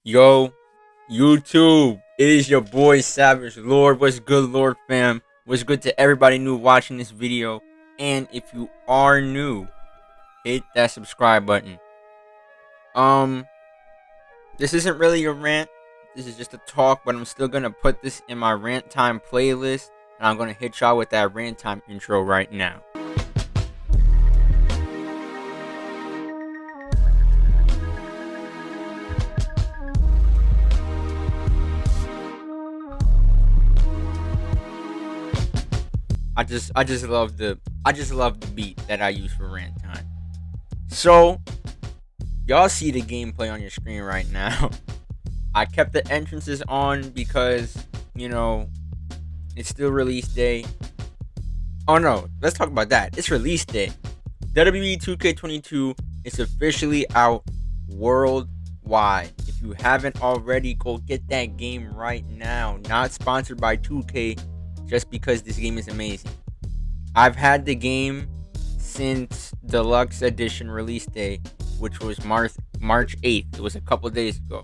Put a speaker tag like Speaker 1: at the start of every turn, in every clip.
Speaker 1: Yo, YouTube, it is your boy Savage Lord. What's good, Lord fam? What's good to everybody new watching this video? And if you are new, hit that subscribe button. Um, this isn't really a rant. This is just a talk, but I'm still gonna put this in my rant time playlist, and I'm gonna hit y'all with that rant time intro right now. I just love the beat that I use for rant time. So y'all see the gameplay on your screen right now. I kept the entrances on because, it's still release day. Oh no, let's talk about that. It's release day. WWE2K22 is officially out worldwide. If you haven't already, go get that game right now. Not sponsored by 2K, just because this game is amazing. I've had the game since deluxe edition release day, which was March 8th. It was a couple days ago.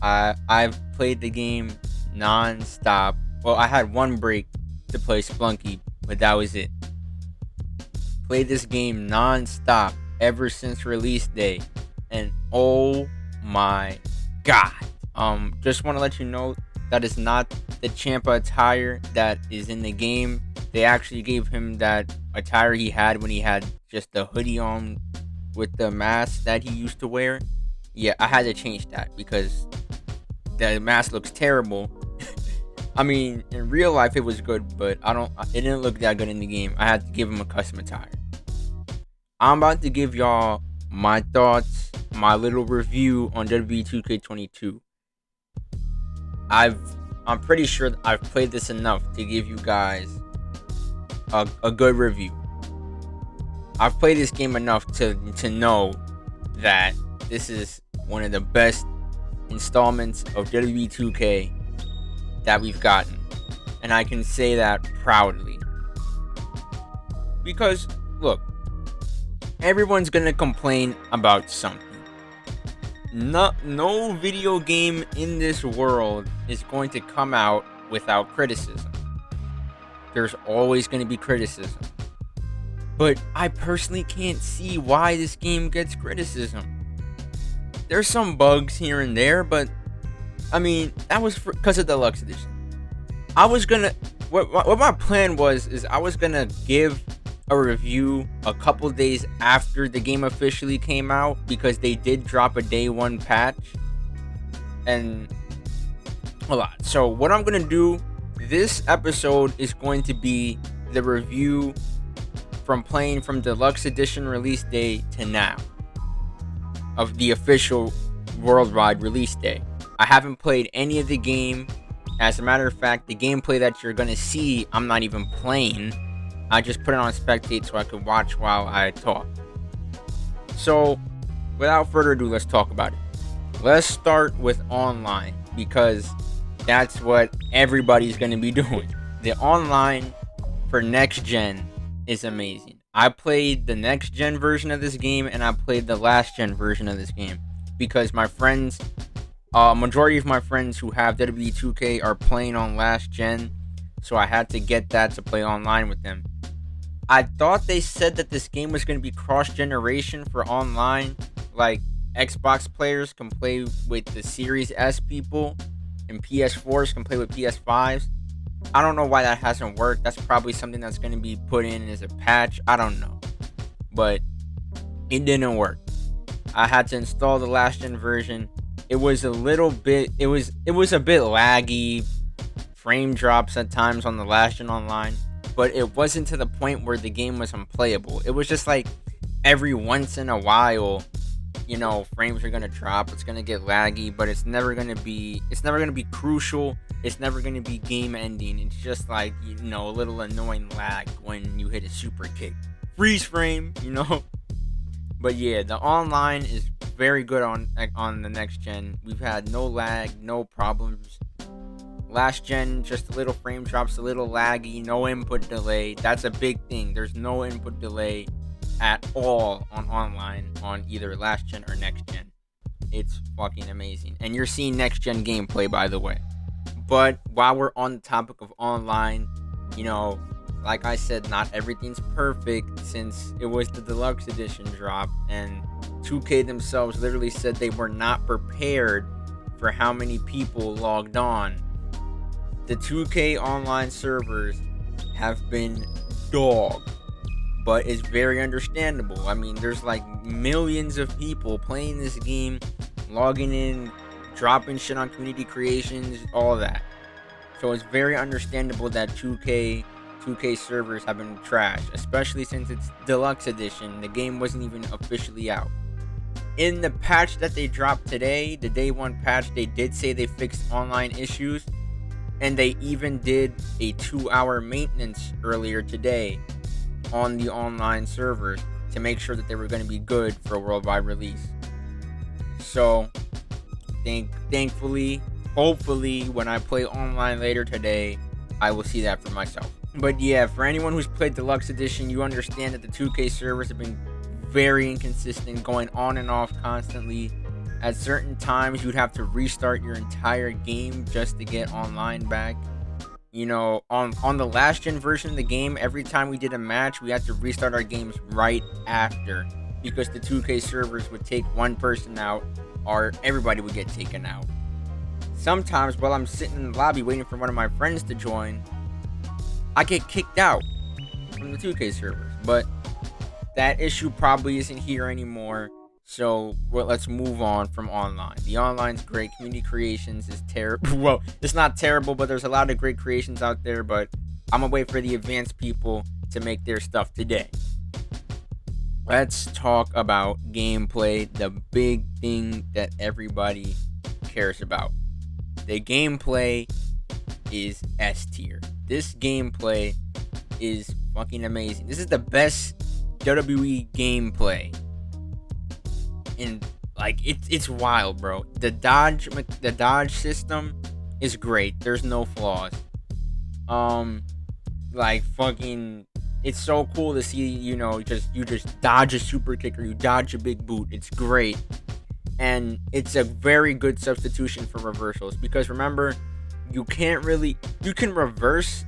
Speaker 1: I've played the game non-stop. Well, I had one break to play Splunky, but that was it. Played this game non-stop ever since release day, and oh my god. Just want to let you know that is not the Ciampa attire that is in the game. They actually gave him that attire he had when he had just the hoodie on with the mask that he used to wear. Yeah, I had to change that because the mask looks terrible. I mean, in real life it was good, but it didn't look that good in the game. I had to give him a custom attire. I'm about to give y'all my thoughts, my little review on WWE2K22. I'm pretty sure I've played this enough to give you guys a good review. I've played this game enough to know that this is one of the best installments of WWE2K that we've gotten, and I can say that proudly because look, everyone's gonna complain about something. No video game in this world is going to come out without criticism. There's always going to be criticism. But I personally can't see why this game gets criticism. There's some bugs here and there, but I mean, that was because of the deluxe edition. What my plan was is I was gonna give a review a couple days after the game officially came out, because they did drop a day one patch and a lot. So what I'm gonna do, this episode is going to be the review from playing from deluxe edition release day to now of the official worldwide release day. I haven't played any of the game. As a matter of fact, the gameplay that you're gonna see, I'm not even playing. I just put it on spectate so I could watch while I talk. So without further ado, let's talk about it. Let's start with online, because that's what everybody's going to be doing. The online for next gen is amazing. I played the next gen version of this game, and I played the last gen version of this game because my friends, majority of my friends who have WWE2K are playing on last gen, so I had to get that to play online with them. I thought they said that this game was going to be cross-generation for online, like Xbox players can play with the Series S people and PS4s can play with PS5s. I don't know why that hasn't worked. That's probably something that's going to be put in as a patch. I don't know, but it didn't work. I had to install the last gen version. It was a little bit, it was a bit laggy, frame drops at times on the last gen online, but it wasn't to the point where the game was unplayable. It was just like every once in a while, frames are gonna drop. It's gonna get laggy, but it's never gonna be crucial. It's never gonna be game ending. It's just like, a little annoying lag when you hit a super kick, freeze frame, But yeah, the online is very good on the next gen. We've had no lag, no problems. Last gen, just a little frame drops, a little laggy, no input delay. That's a big thing. There's no input delay at all on online on either last gen or next gen. It's fucking amazing. And you're seeing next gen gameplay, by the way. But while we're on the topic of online, you know, like I said, not everything's perfect since it was the deluxe edition drop, and 2K themselves literally said they were not prepared for how many people logged on. The 2K online servers have been dog, but it's very understandable. I mean, there's like millions of people playing this game, logging in, dropping shit on community creations, all that. So it's very understandable that 2K servers have been trashed, especially since it's deluxe edition. The game wasn't even officially out. In the patch that they dropped today, the day one patch, they did say they fixed online issues, and they even did a 2-hour maintenance earlier today on the online servers to make sure that they were going to be good for a worldwide release. So thankfully, hopefully, when I play online later today, I will see that for myself. But yeah, for anyone who's played deluxe edition, you understand that the 2K servers have been very inconsistent, going on and off constantly. At certain times, you'd have to restart your entire game just to get online back. You know, on the last gen version of the game, every time we did a match, we had to restart our games right after, because the 2K servers would take one person out, or everybody would get taken out. Sometimes while I'm sitting in the lobby waiting for one of my friends to join, I get kicked out from the 2K servers. But that issue probably isn't here anymore. So let's move on from online. The online's great. Community creations is terrible. Well, it's not terrible, but there's a lot of great creations out there. But I'm gonna wait for the advanced people to make their stuff today. Let's talk about gameplay, the big thing that everybody cares about. The gameplay is S tier. This gameplay is fucking amazing. This is the best WWE gameplay. And like it's wild, bro. The dodge system is great. There's no flaws. Like fucking, it's so cool to see, you know, you just dodge a super kick or you dodge a big boot. It's great. And it's a very good substitution for reversals, because remember, you can reverse,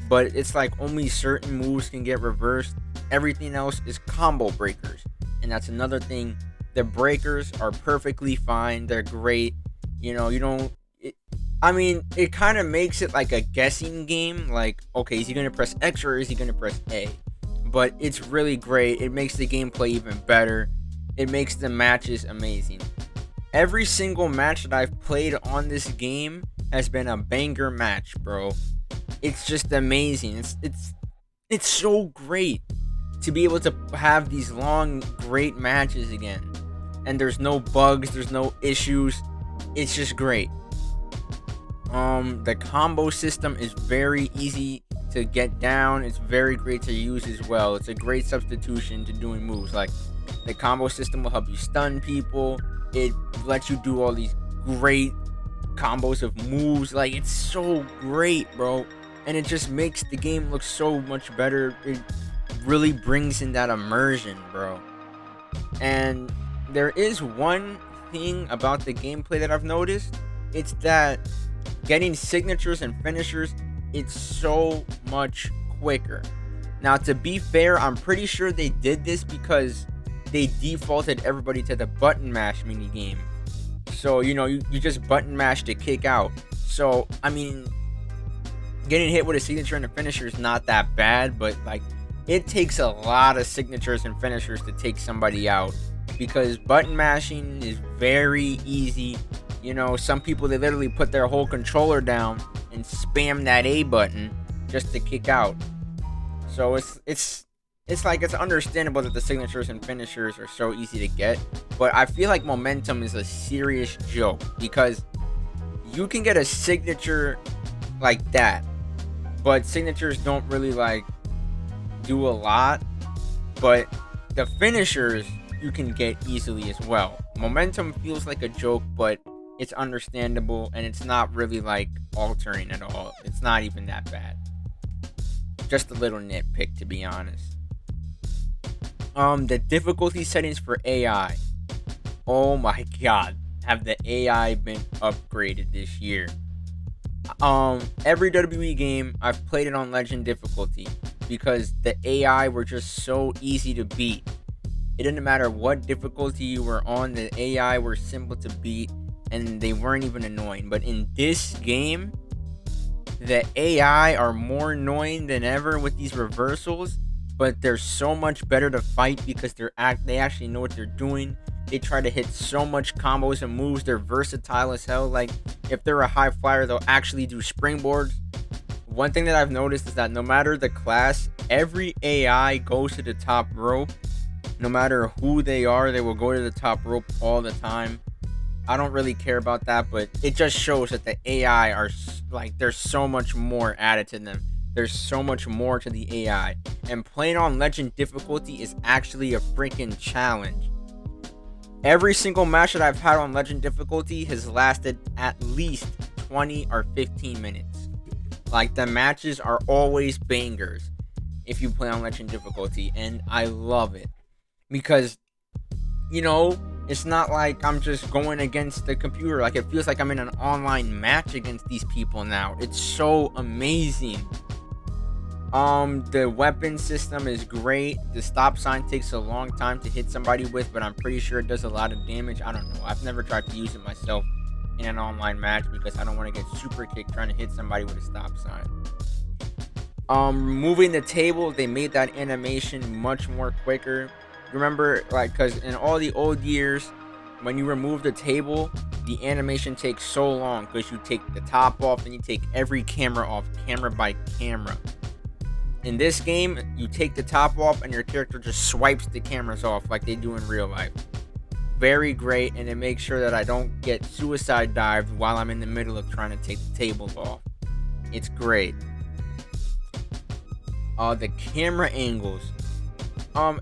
Speaker 1: but it's like only certain moves can get reversed. Everything else is combo breakers, and that's another thing. The breakers are perfectly fine. They're great. You know, it kind of makes it like a guessing game. Like, okay, is he going to press X or is he going to press A? But it's really great. It makes the gameplay even better. It makes the matches amazing. Every single match that I've played on this game has been a banger match, bro. It's just amazing. It's so great to be able to have these long, great matches again. And there's no bugs, there's no issues. It's just great. The combo system is very easy to get down. It's very great to use as well. It's a great substitution to doing moves. Like, the combo system will help you stun people. It lets you do all these great combos of moves. Like, it's so great, bro. And it just makes the game look so much better. It really brings in that immersion, bro. And there is one thing about the gameplay that I've noticed. It's that getting signatures and finishers, it's so much quicker. Now, to be fair, I'm pretty sure they did this because they defaulted everybody to the button mash minigame. So, you know, you just button mash to kick out. So, I mean, getting hit with a signature and a finisher is not that bad, but like, it takes a lot of signatures and finishers to take somebody out, because button mashing is very easy. You know, some people, they literally put their whole controller down and spam that A button just to kick out. So it's understandable that the signatures and finishers are so easy to get, but I feel like momentum is a serious joke, because you can get a signature like that, but signatures don't really like do a lot, but the finishers you can get easily as well. Momentum feels like a joke, but it's understandable, and it's not really like altering at all. It's not even that bad. Just a little nitpick, to be honest. The difficulty settings for AI. Oh my god. have the AI been upgraded this year. Every WWE game I've played it on Legend difficulty because the AI were just so easy to beat. It didn't matter what difficulty you were on, the AI were simple to beat and they weren't even annoying. But in this game, the AI are more annoying than ever with these reversals, but they're so much better to fight because they actually know what they're doing. They try to hit so much combos and moves. They're versatile as hell. Like, if they're a high flyer, they'll actually do springboards. One thing that I've noticed is that no matter the class, every AI goes to the top rope. No matter who they are, they will go to the top rope all the time. I don't really care about that, but it just shows that the AI are like, there's so much more added to them. There's so much more to the AI. And playing on Legend difficulty is actually a freaking challenge. Every single match that I've had on Legend difficulty has lasted at least 20 or 15 minutes. Like, the matches are always bangers if you play on Legend difficulty, and I love it. Because, you know, it's not like I'm just going against the computer. Like, it feels like I'm in an online match against these people now. It's so amazing. The weapon system is great. The stop sign takes a long time to hit somebody with, but I'm pretty sure it does a lot of damage. I don't know. I've never tried to use it myself in an online match because I don't want to get super kicked trying to hit somebody with a stop sign. Moving the table, they made that animation much more quicker. Remember, like, because in all the old years, when you remove the table, the animation takes so long because you take the top off and you take every camera off, camera by camera. In this game, you take the top off and your character just swipes the cameras off like they do in real life. Very great, and it makes sure that I don't get suicide dived while I'm in the middle of trying to take the table off. It's great. The camera angles.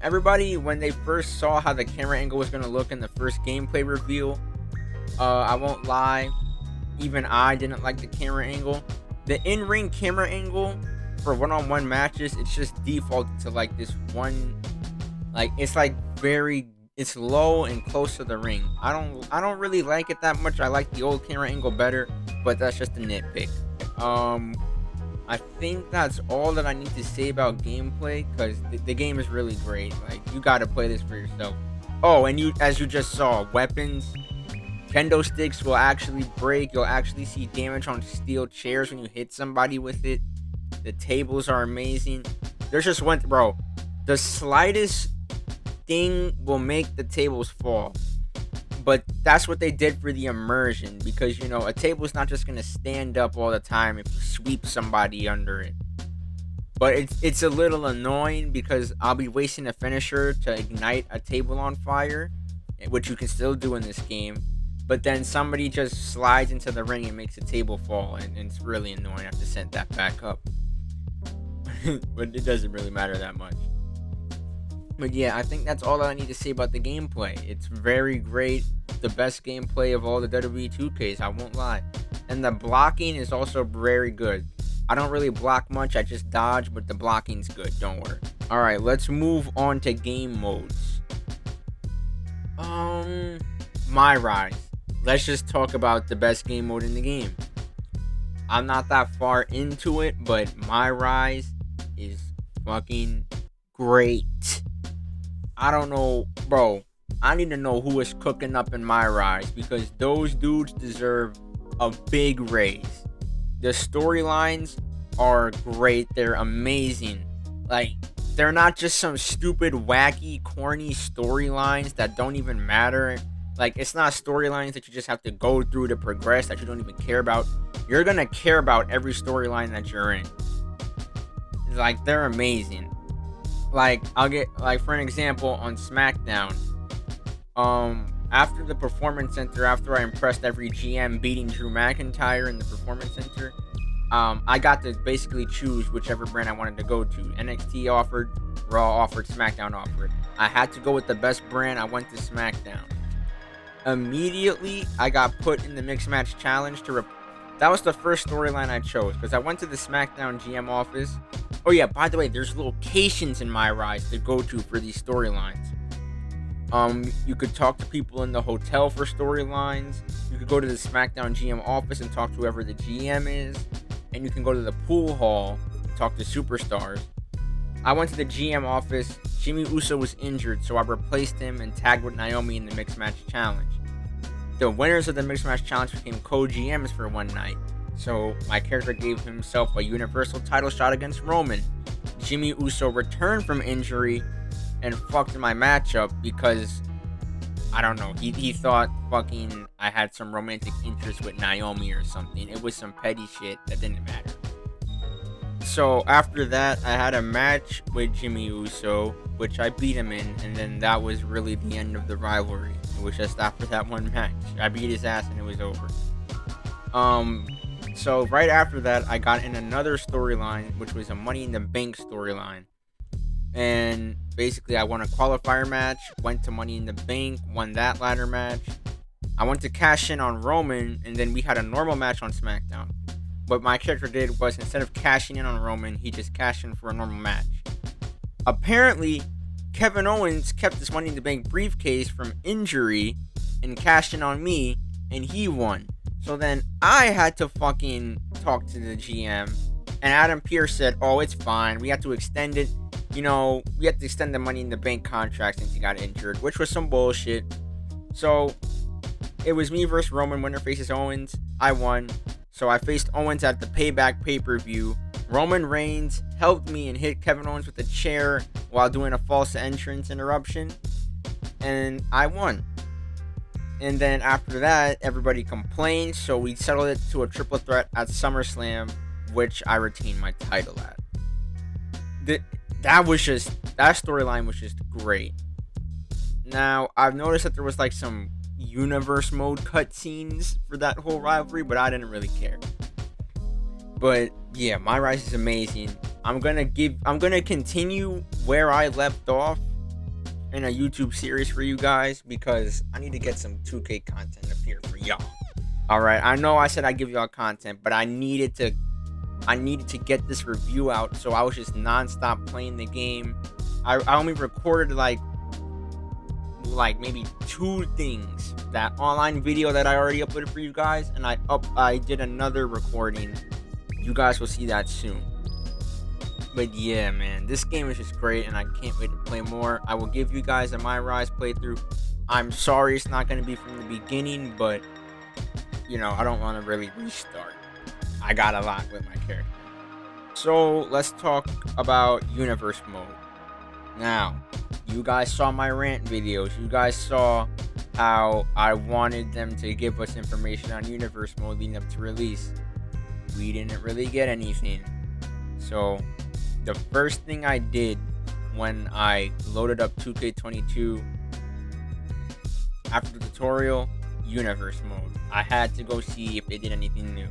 Speaker 1: Everybody, when they first saw how the camera angle was going to look in the first gameplay reveal, I won't lie, even I didn't like the camera angle. The in-ring camera angle for one-on-one matches, it's just defaulted to like this one, like, it's like it's low and close to the ring. I don't really like it that much. I like the old camera angle better, but that's just a nitpick. I think that's all that I need to say about gameplay, because the game is really great. Like, you gotta play this for yourself. Oh, and as you just saw, weapons, kendo sticks will actually break. You'll actually see damage on steel chairs when you hit somebody with it. The tables are amazing. There's just one, bro. The slightest thing will make the tables fall. But that's what they did for the immersion, because, you know, a table is not just going to stand up all the time if you sweep somebody under it. But it's a little annoying because I'll be wasting a finisher to ignite a table on fire, which you can still do in this game. But then somebody just slides into the ring and makes the table fall, and it's really annoying. I have to set that back up. But it doesn't really matter that much. But yeah, I think that's all that I need to say about the gameplay. It's very great. The best gameplay of all the WWE2Ks, I won't lie. And the blocking is also very good. I don't really block much, I just dodge, but the blocking's good, don't worry. Alright, let's move on to game modes. My Rise. Let's just talk about the best game mode in the game. I'm not that far into it, but My Rise is fucking great. I don't know, bro. I need to know who is cooking up in My Rise, because those dudes deserve a big raise. The storylines are great. They're amazing. Like, they're not just some stupid, wacky, corny storylines that don't even matter. Like, it's not storylines that you just have to go through to progress that you don't even care about. You're gonna care about every storyline that you're in. Like, they're amazing. Like, I'll get, like, for an example, on SmackDown, after the Performance Center, after I impressed every GM beating Drew McIntyre in the Performance Center, I got to basically choose whichever brand I wanted to go to. NXT offered, Raw offered, SmackDown offered. I had to go with the best brand. I went to SmackDown. Immediately, I got put in the Mixed Match Challenge that was the first storyline I chose, because I went to the SmackDown GM office. Oh yeah, by the way, there's locations in My Rise to go to for these storylines. You could talk to people in the hotel for storylines. You could go to the SmackDown GM office and talk to whoever the GM is. And you can go to the pool hall and talk to superstars. I went to the GM office. Jimmy Uso was injured, so I replaced him and tagged with Naomi in the Mixed Match Challenge. The winners of the Mixed Match Challenge became co-GMs for one night. So my character gave himself a Universal title shot against Roman. Jimmy Uso returned from injury and fucked my matchup because, I don't know, he thought fucking I had some romantic interest with Naomi or something. It was some petty shit that didn't matter. So after that, I had a match with Jimmy Uso, which I beat him in, and then that was really the end of the rivalry. It was just after that one match. I beat his ass and it was over. So right after that, I got in another storyline, which was a Money in the Bank storyline. And basically, I won a qualifier match, went to Money in the Bank, won that ladder match. I went to cash in on Roman, and then we had a normal match on SmackDown. What my character did was, instead of cashing in on Roman, he just cashed in for a normal match. Apparently, Kevin Owens kept this Money in the Bank briefcase from injury and cashed in on me, and he won. So then I had to fucking talk to the GM, and Adam Pearce said, oh, it's fine. We have to extend it. You know, we have to extend the Money in the Bank contract since he got injured, which was some bullshit. So it was me versus Roman. Winner faces Owens. I won. So I faced Owens at the Payback pay-per-view. Roman Reigns helped me and hit Kevin Owens with a chair while doing a false entrance interruption. And I won. And then after that, everybody complained, so we settled it to a triple threat at SummerSlam, which I retained my title at. That storyline was just great. Now, I've noticed that there was like some universe mode cutscenes for that whole rivalry, but I didn't really care. But yeah, My Rise is amazing. I'm gonna continue where I left off in a YouTube series for you guys, because I need to get some 2K content up here for y'all. Alright, I know I said I'd give y'all content, but I needed to get this review out, so I was just non-stop playing the game. I only recorded like maybe 2 things. That online video that I already uploaded for you guys, and I did another recording. You guys will see that soon. But yeah, man, this game is just great, and I can't wait to play more. I will give you guys a My Rise playthrough. I'm sorry it's not going to be from the beginning, but, you know, I don't want to really restart. I got a lot with my character. So, let's talk about Universe Mode. Now, you guys saw my rant videos. You guys saw how I wanted them to give us information on Universe Mode leading up to release. We didn't really get anything. So, the first thing I did when I loaded up 2K22 after the tutorial, Universe Mode. I had to go see if they did anything new.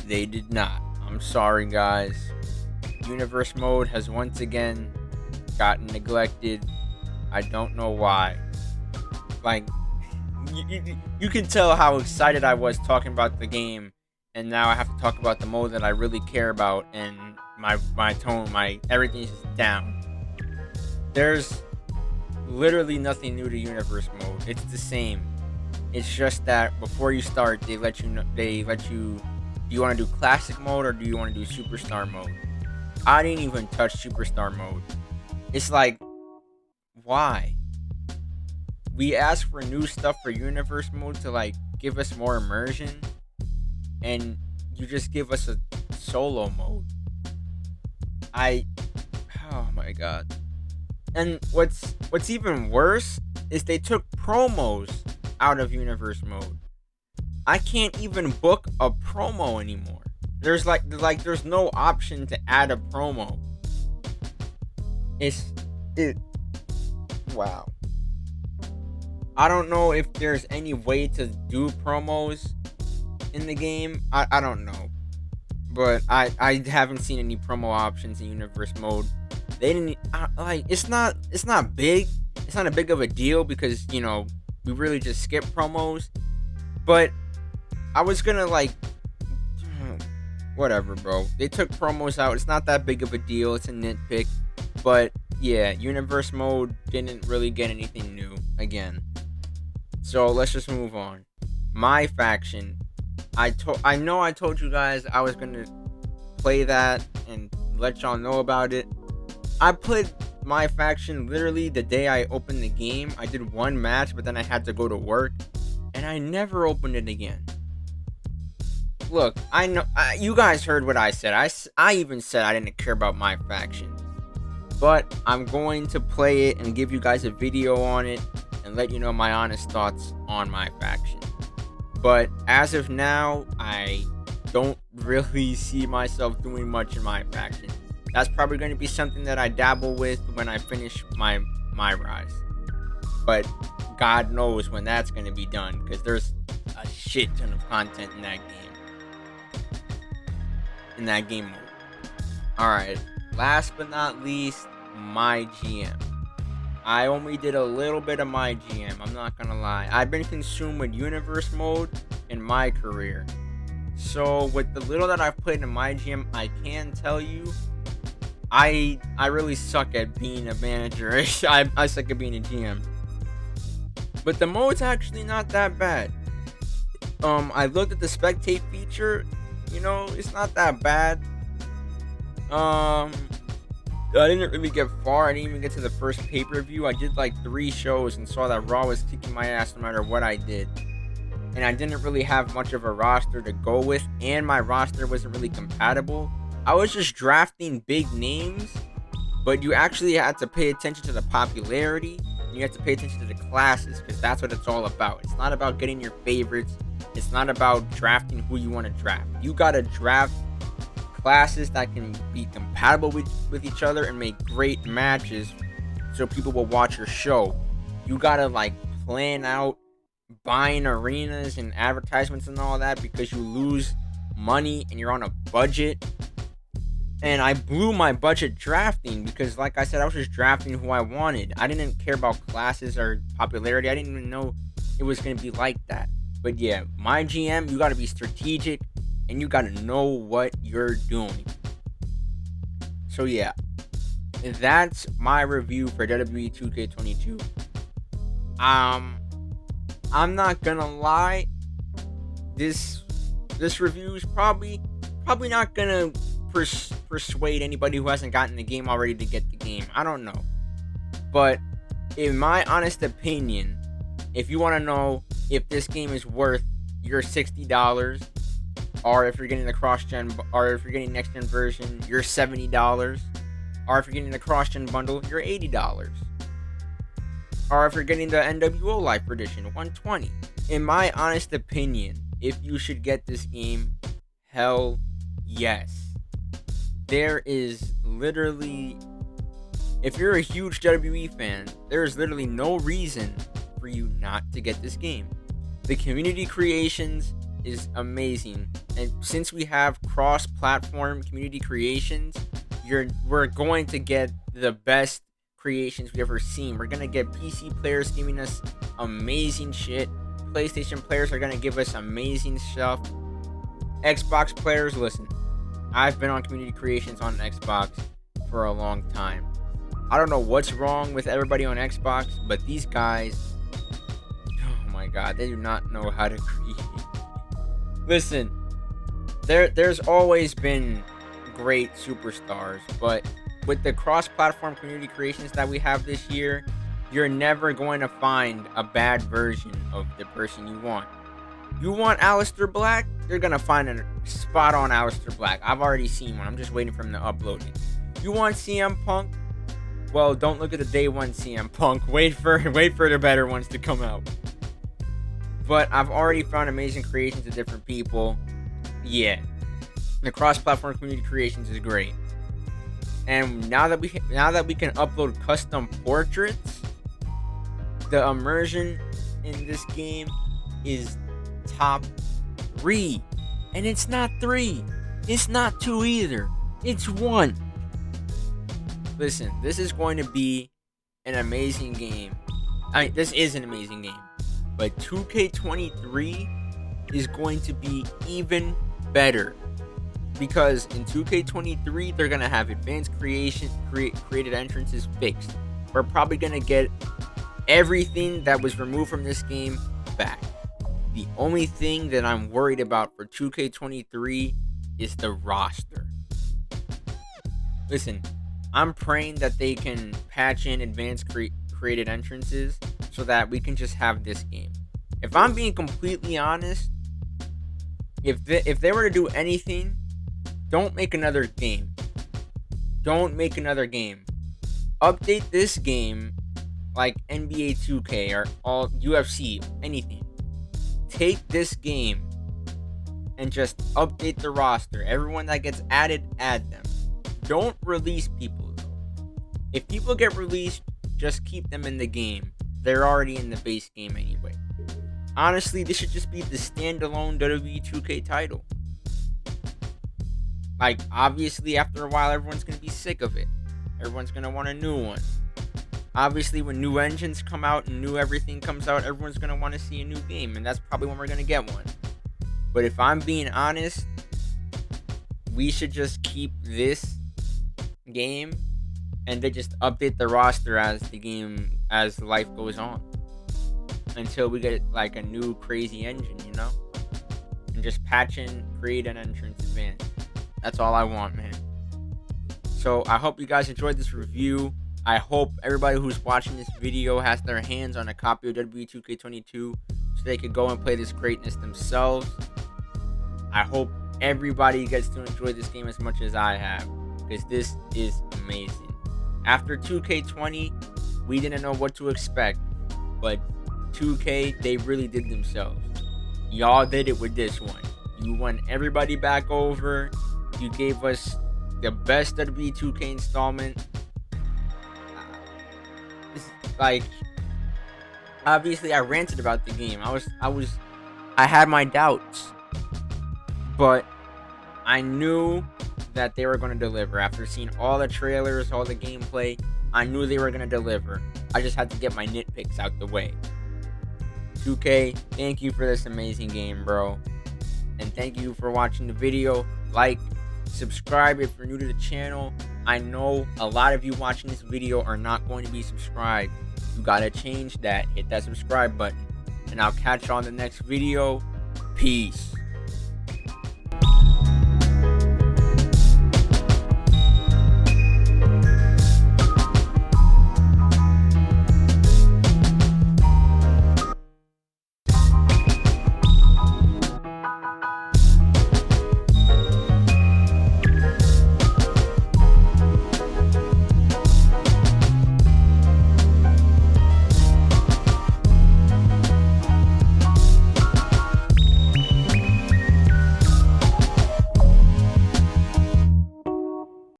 Speaker 1: They did not. I'm sorry, guys. Universe Mode has once again gotten neglected. I don't know why. Like, you can tell how excited I was talking about the game, and now I have to talk about the mode that I really care about, and my tone, everything is down. There's literally nothing new to Universe Mode. It's the same. It's just that before you start, they let you do you want to do Classic Mode or do you want to do Superstar Mode? I didn't even touch Superstar Mode. It's like, why? We ask for new stuff for Universe Mode to like give us more immersion, and you just give us a solo mode. Oh my god. And what's even worse is they took promos out of Universe Mode. I can't even book a promo anymore. There's no option to add a promo. Wow. I don't know if there's any way to do promos in the game. I don't know. But I haven't seen any promo options in Universe Mode. They didn't it's not big. It's not a big of a deal because, you know, we really just skip promos. But I was gonna whatever, bro. They took promos out. It's not that big of a deal. It's a nitpick. But yeah, universe mode didn't really get anything new again. So let's just move on. My faction. I know I told you guys I was gonna play that and let y'all know about it. I put my faction literally the day I opened the game. I did one match, but then I had to go to work, and I never opened it again. Look, I know you guys heard what I said. I even said I didn't care about my faction, but I'm going to play it and give you guys a video on it and let you know my honest thoughts on my faction. But as of now, I don't really see myself doing much in my faction. That's probably going to be something that I dabble with when I finish my rise. But God knows when that's going to be done, because there's a shit ton of content in that game. In that game mode. Alright, last but not least, my GM. I only did a little bit of my GM, I'm not gonna lie. I've been consumed with universe mode in my career. So with the little that I've put in my GM, I can tell you I really suck at being a manager. I suck at being a GM. But the mode's actually not that bad. I looked at the spectate feature, it's not that bad. I didn't really get far. I didn't even get to the first pay-per-view. I did like 3 shows and saw that Raw was kicking my ass no matter what I did. And I didn't really have much of a roster to go with, and my roster wasn't really compatible. I was just drafting big names, but you actually had to pay attention to the popularity, and you have to pay attention to the classes, because that's what it's all about. It's not about getting your favorites. It's not about drafting who you want to draft. You gotta draft classes that can be compatible with each other and make great matches so people will watch your show. You gotta plan out buying arenas and advertisements and all that, because you lose money and you're on a budget. And I blew my budget drafting because, like I said, I was just drafting who I wanted. I didn't care about classes or popularity. I didn't even know it was going to be like that. But yeah, my GM, you got to be strategic and you got to know what you're doing. So yeah, that's my review for WWE2K22. I'm not gonna lie, this review is probably not gonna persuade anybody who hasn't gotten the game already to get the game. I don't know, but in my honest opinion, if you want to know if this game is worth your $60, or if you're getting the cross-gen, or if you're getting next-gen version, you're $70, or if you're getting the cross-gen bundle, you're $80, or if you're getting the NWO Life Edition, $120. In my honest opinion, if you should get this game, hell yes. There is literally, if you're a huge WWE fan, there is literally no reason for you not to get this game. The community creations is amazing, and since we have cross-platform community creations, we're going to get the best creations we've ever seen. We're gonna get PC players giving us amazing shit. PlayStation players are gonna give us amazing stuff. Xbox players, listen, I've been on community creations on Xbox for a long time. I don't know what's wrong with everybody on Xbox, but these guys, oh my god, they do not know how to create. Listen, there's always been great superstars, but with the cross-platform community creations that we have this year, you're never going to find a bad version of the person you want. You want Aleister Black? You're going to find a spot-on Aleister Black. I've already seen one. I'm just waiting for him to upload it. You want CM Punk? Well, don't look at the day one CM Punk. Wait for the better ones to come out. But I've already found amazing creations of different people. Yeah. The cross-platform community creations is great. And now that we can upload custom portraits, the immersion in this game is top 3. And it's not 3. It's not 2 either. It's 1. Listen, this is going to be an amazing game. This is an amazing game. But 2K23 is going to be even better. Because in 2K23, they're gonna have advanced created entrances fixed. We're probably gonna get everything that was removed from this game back. The only thing that I'm worried about for 2K23 is the roster. Listen, I'm praying that they can patch in advanced created entrances so that we can just have this game. If I'm being completely honest, if they were to do anything, don't make another game. Don't make another game. Update this game like NBA 2K or all UFC, anything. Take this game and just update the roster. Everyone that gets added, add them. Don't release people though. If people get released, just keep them in the game. They're already in the base game anyway. Honestly, this should just be the standalone WWE2K title. Like, obviously, after a while, everyone's going to be sick of it. Everyone's going to want a new one. Obviously, when new engines come out and new everything comes out, everyone's going to want to see a new game. And that's probably when we're going to get one. But if I'm being honest, we should just keep this game and they just update the roster as life goes on. Until we get like a new crazy engine, you know? And just patch in, create an entrance advance. That's all I want, man. So I hope you guys enjoyed this review. I hope everybody who's watching this video has their hands on a copy of WWE2K22 so they could go and play this greatness themselves. I hope everybody gets to enjoy this game as much as I have, because this is amazing. After 2K20, we didn't know what to expect, but 2K, they really did themselves. Y'all did it with this one. You won everybody back over. You gave us the best WWE2K installment. Like, obviously, I ranted about the game. I had my doubts, but I knew that they were going to deliver. After seeing all the trailers, all the gameplay, I knew they were going to deliver. I just had to get my nitpicks out the way. 2K, thank you for this amazing game, bro. And thank you for watching the video. Like, subscribe if you're new to the channel. I know a lot of you watching this video are not going to be subscribed. You gotta change that. Hit that subscribe button. And I'll catch you on the next video. Peace.